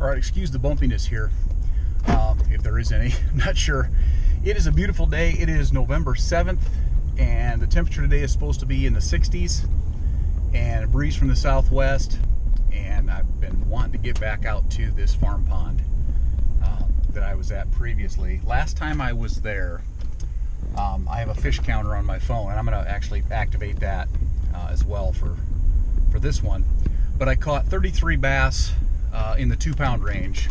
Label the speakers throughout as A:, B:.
A: All right, excuse the bumpiness here, if there is any. I'm not sure. It is a beautiful day. It is November 7th, and the temperature today is supposed to be in the 60s, and a breeze from the southwest. And I've been wanting to get back out to this farm pond that I was at previously. Last time I was there, I have a fish counter on my phone, and I'm going to actually activate that as well for this one. But I caught 33 bass in the 2-pound range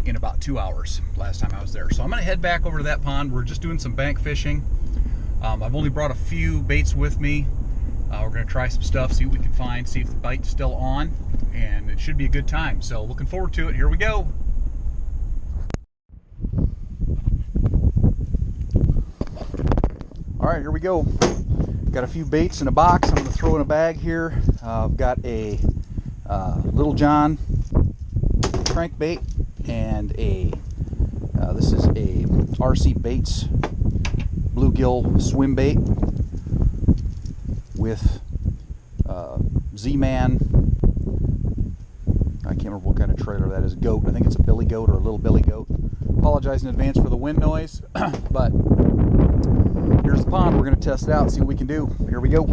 A: in about 2 hours last time I was there. So I'm going to head back over to that pond. We're just doing some bank fishing. I've only brought a few baits with me. We're going to try some stuff, see what we can find, see if the bite's still on, and it should be a good time. So looking forward to it. Here we go. All right, here we go. Got a few baits in a box. I'm going to throw in a bag here. I've got a Little John crankbait and this is a RC Baits bluegill swim bait with Z-Man. I can't remember what kind of trailer that is. Goat. I think it's a billy goat or a little billy goat. Apologize in advance for the wind noise, but here's the pond. We're going to test it out, see what we can do. Here we go.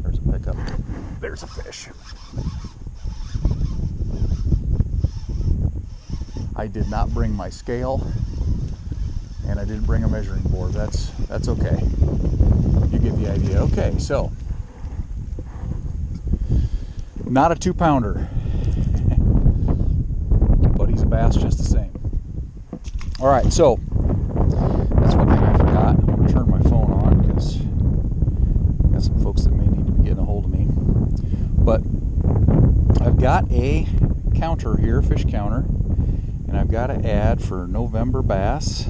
A: There's a pickup. There's a fish. I did not bring my scale, and I didn't bring a measuring board. That's okay. You get the idea. Okay, so not a 2-pounder, but he's a bass just the same. All right, so that's one thing I forgot. I'm going to turn my phone on because I got some folks that may need to be getting a hold of me. But I've got a counter here, fish counter, and I've got an ad for November bass.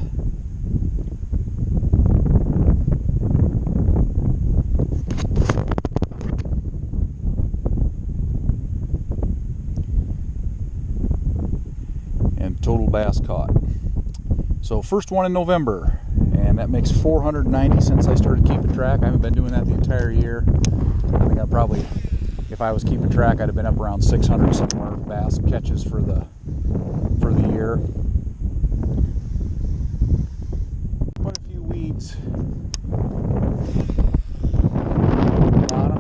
A: And total bass caught. So first one in November, and that makes 490 since I started keeping track. I haven't been doing that the entire year. I think I probably, if I was keeping track, I'd have been up around 600 somewhere bass catches for the year. Quite a few weeds. Bottom.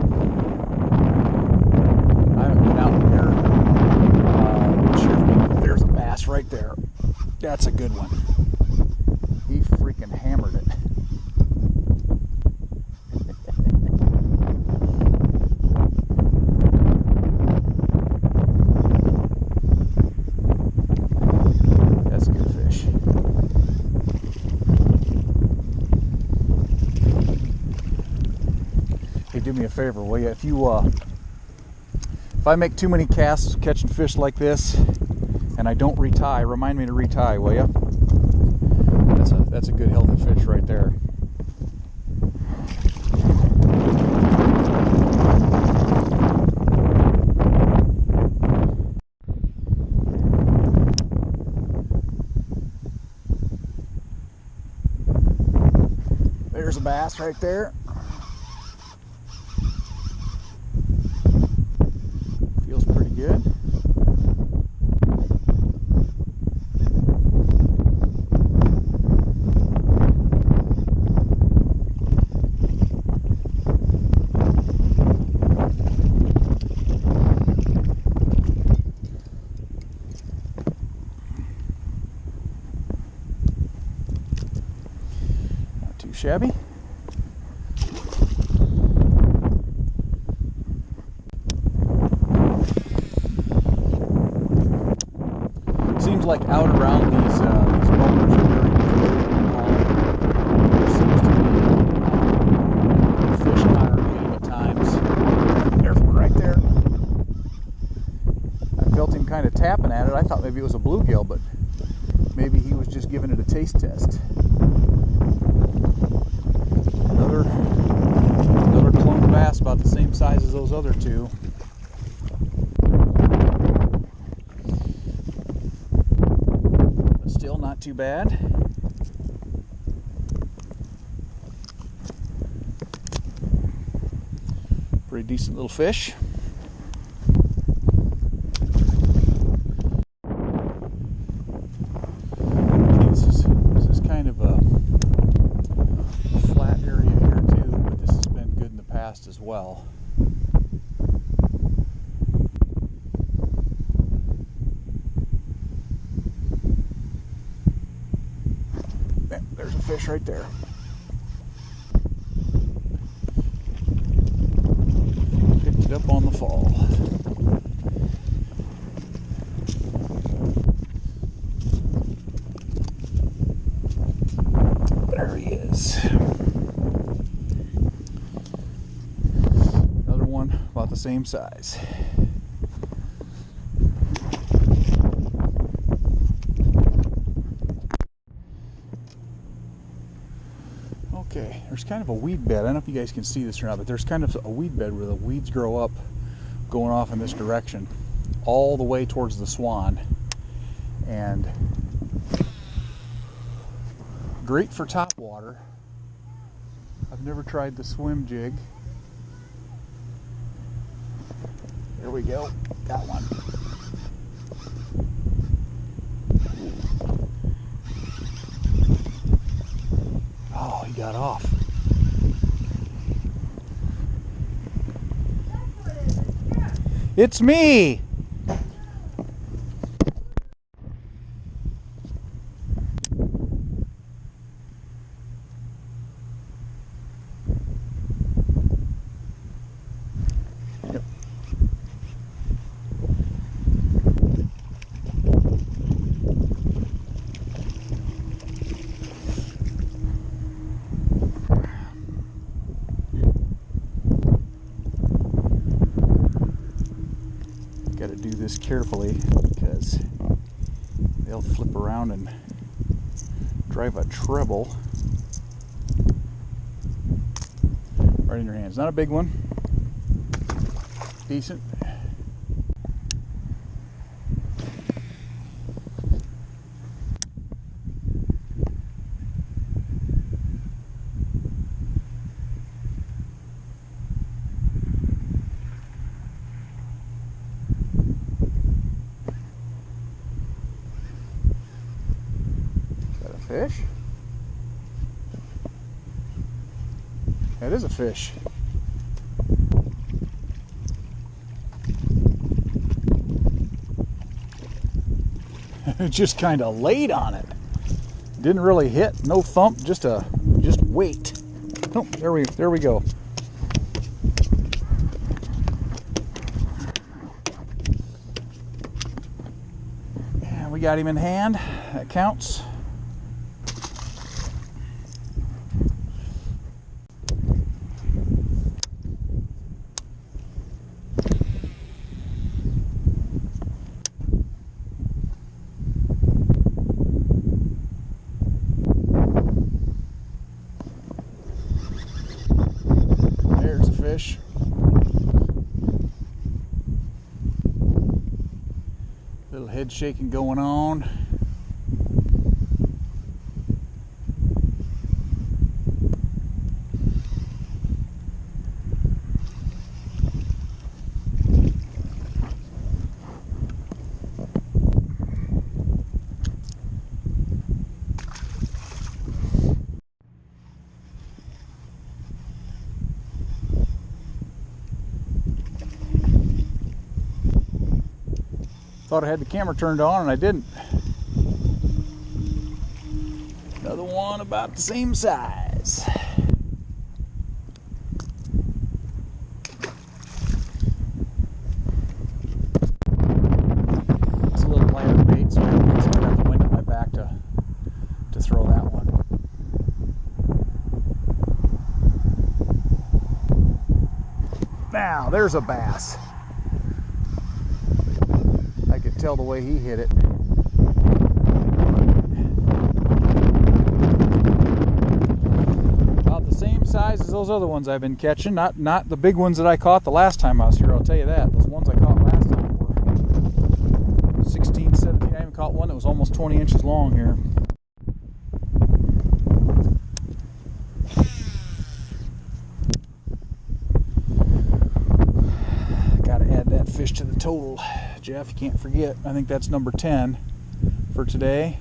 A: I haven't been out here. There's a bass right there. That's a good one. He freaking hammered it. That's a good fish. Hey, do me a favor, will you? If I make too many casts catching fish like this and I don't retie, remind me to retie, will you? That's a good healthy fish right there. There's a bass right there. Feels pretty good. Not too shabby. Seems like out around these boulders are very there seems to be fish congregating at times. There's one right there. I felt him kind of tapping at it. I thought maybe it was a bluegill, but maybe he was just giving it a taste test. Another clone bass about the same size as those other two. But still not too bad. decent little fish. Okay, this is kind of a flat area here too, but this has been good in the past as well. There's a fish right there. Picked it up on the fall. There he is. Another one about the same size. Okay, there's kind of a weed bed. I don't know if you guys can see this or not, but there's kind of a weed bed where the weeds grow up going off in this direction all the way towards the Swan. And great for top water. I've never tried the swim jig. There we go, got one. Oh, he got off. It's me! Yep. Got to do this carefully because they'll flip around and drive a treble right in your hands. Not a big one, decent. Fish? That is a fish. Just kind of laid on it. Didn't really hit, no thump, just weight. Oh, there we go. Yeah, we got him in hand. That counts. There's a fish. Little head shaking going on. Thought I had the camera turned on and I didn't. Another one about the same size. It's a little lighter bait, so I got the wind at my back to throw that one. Now, there's a bass. I could tell the way he hit it. About the same size as those other ones I've been catching. Not the big ones that I caught the last time I was here, I'll tell you that. Those ones I caught last time were 16, 17. I even caught one that was almost 20 inches long here. total, Jeff. You can't forget. I think that's number 10 for today.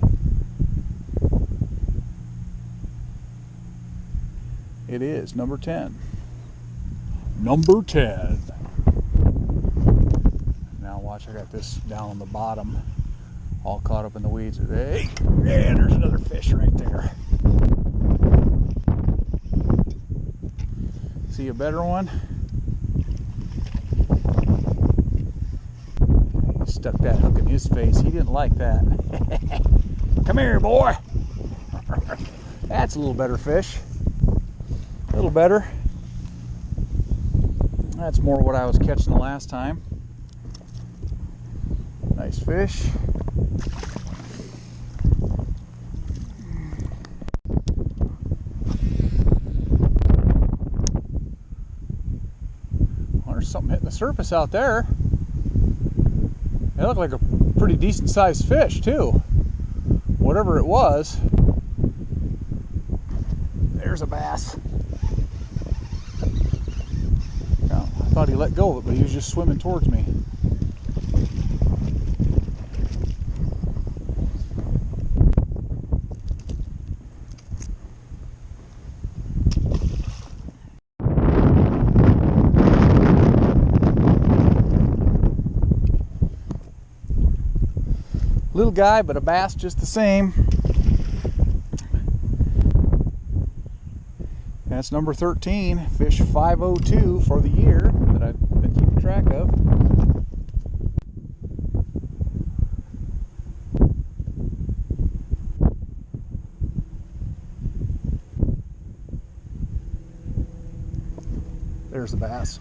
A: It is number 10. Number 10. Now watch, I got this down on the bottom, all caught up in the weeds. Hey, and there's another fish right there. See a better one? He stuck that hook in his face. He didn't like that. Come here, boy. That's a little better fish. A little better. That's more what I was catching the last time. Nice fish. Well, there's something hitting the surface out there. It looked like a pretty decent sized fish too. Whatever it was. There's a bass. I thought he let go of it, but he was just swimming towards me. Little guy, but a bass just the same. That's number 13, fish 502 for the year that I've been keeping track of. There's the bass.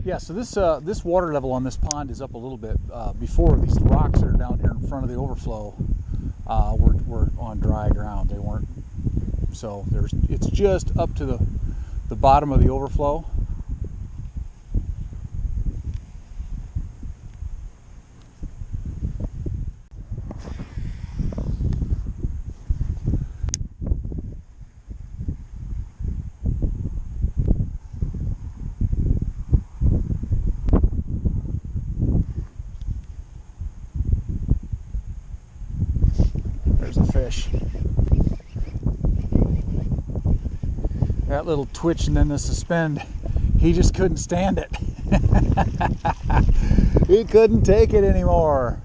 A: Yeah, so this water level on this pond is up a little bit. Before, these rocks that are down here in front of the overflow were on dry ground. They weren't. So it's just up to the bottom of the overflow. There's a fish. That little twitch and then the suspend, he just couldn't stand it. He couldn't take it anymore.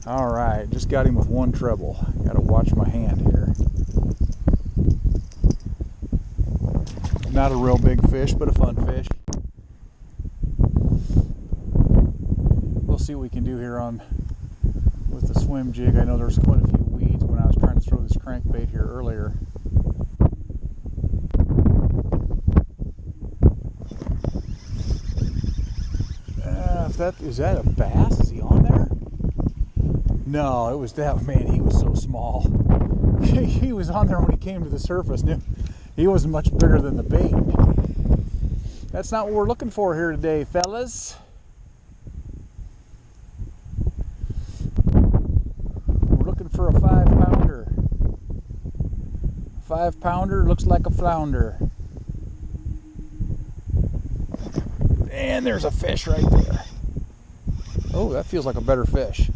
A: All right, just got him with one treble. Got to watch my hand here. Not a real big fish, but a fun fish. We'll see what we can do here with the swim jig. I know there's quite a few weeds when I was trying to throw this crankbait here earlier. Is that a bass? Is he on there? No, it was that man. He was so small. He was on there when he came to the surface. He wasn't much bigger than the bait. That's not what we're looking for here today, fellas. We're looking for a 5-pounder. 5-pounder looks like a flounder. And there's a fish right there. Oh, that feels like a better fish.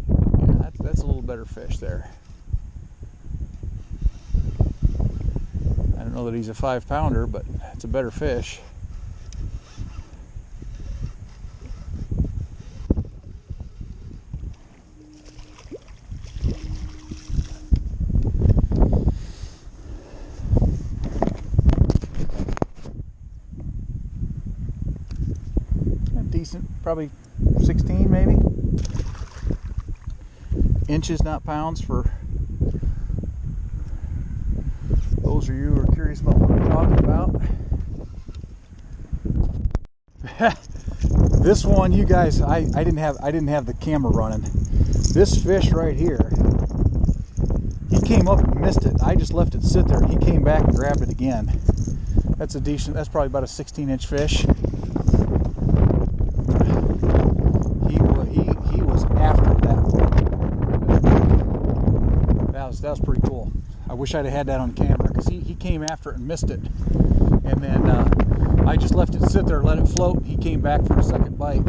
A: Yeah, that's a little better fish there. I don't know that he's a 5-pounder, but it's a better fish. Decent, probably 16 maybe. inches, not pounds, for those of you who are curious about what I'm talking about. This one, you guys, I didn't have the camera running. This fish right here, he came up and missed it. I just left it sit there, and he came back and grabbed it again. That's that's probably about a 16-inch fish. He was after that. That was pretty cool. I wish I'd have had that on camera, because he came after it and missed it. And then I just left it sit there, let it float, and he came back for a second bite.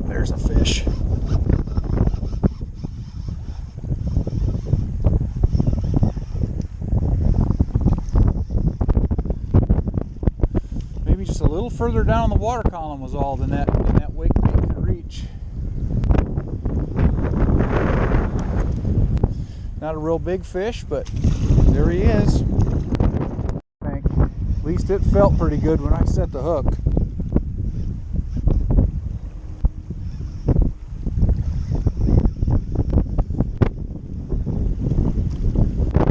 A: There's a fish. Maybe just a little further down the water column was all than that wake bait could reach. Not a real big fish, but there he is. At least it felt pretty good when I set the hook.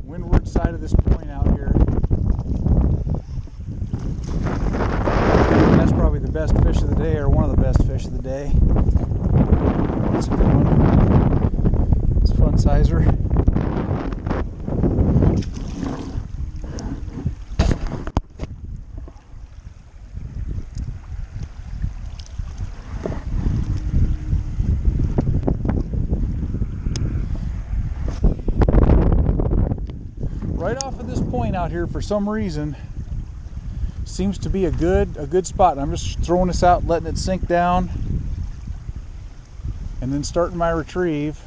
A: Windward side of this point out here. That's probably the best fish of the day, or one of the best fish of the day. That's a good one. It's a fun sizer. Right off of this point out here, for some reason, seems to be a good spot. I'm just throwing this out, letting it sink down, and then starting my retrieve.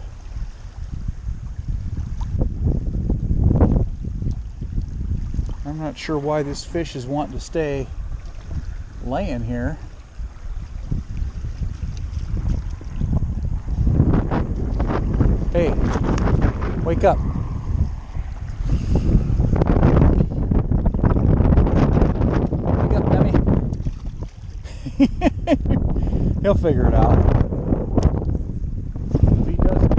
A: I'm not sure why this fish is wanting to stay laying here. Hey, wake up. He'll figure it out. If he doesn't.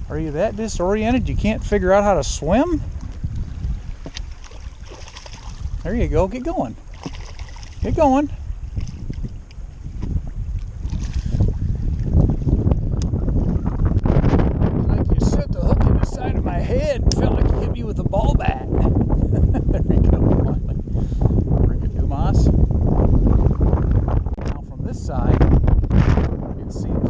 A: Are you that disoriented you can't figure out how to swim? There you go. Get going. Get going. Head felt like you hit me with a ball bat. There you go. Ricodumas. Now from this side, it seems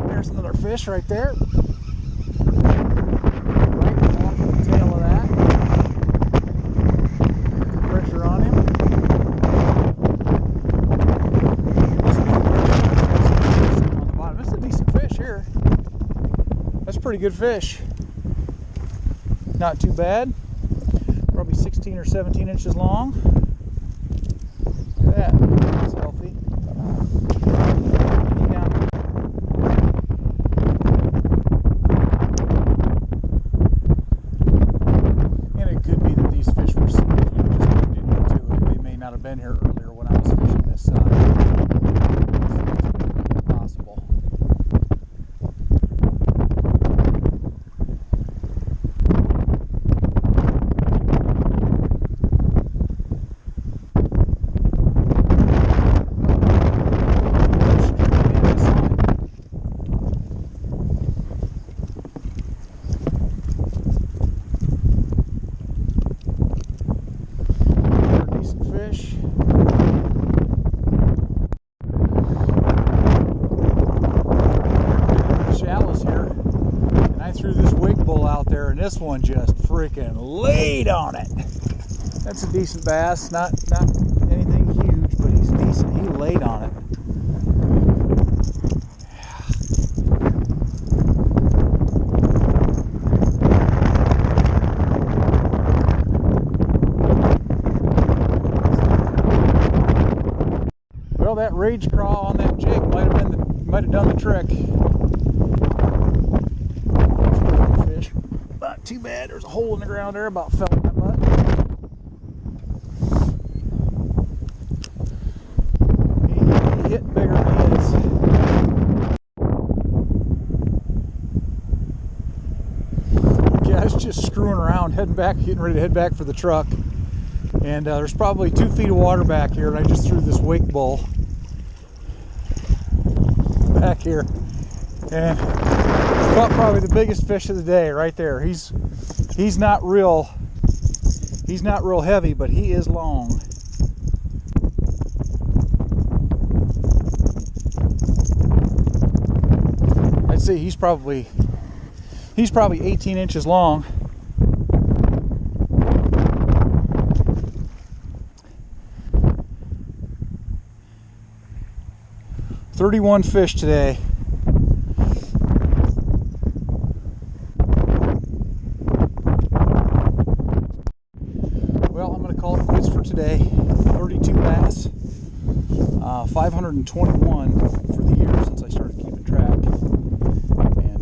A: there's another fish right there. Right off the tail of that. Put the pressure on him. That's a pretty good fish. Not too bad. Probably 16 or 17 inches long. Look at that. That's healthy. And it could be that these fish were just moved into it. They may not have been here earlier when I was fishing this side. It's possible. Fish. Shallows here, and I threw this wig bull out there, and this one just freaking laid on it. That's a decent bass, not anything huge, but he's decent. He laid on it. Well, that rage craw on that jig might have done the trick. Fish. Not too bad. There's a hole in the ground there. About fell in my butt. He hit bigger than he is. The guy's just screwing around, heading back, getting ready to head back for the truck. And there's probably 2 feet of water back here, and I just threw this wake bull back here, and caught probably the biggest fish of the day right there. He's not real heavy, but he is long. I'd say he's probably 18 inches long. $31 fish today. Well, I'm going to call it quits for today. 32 bass, 521 for the year since I started keeping track, and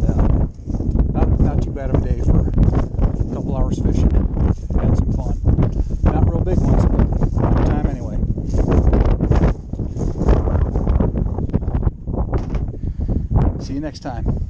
A: not too bad of a day for a couple hours fishing. Had some fun. Not real big ones, but good time anyway. See you next time.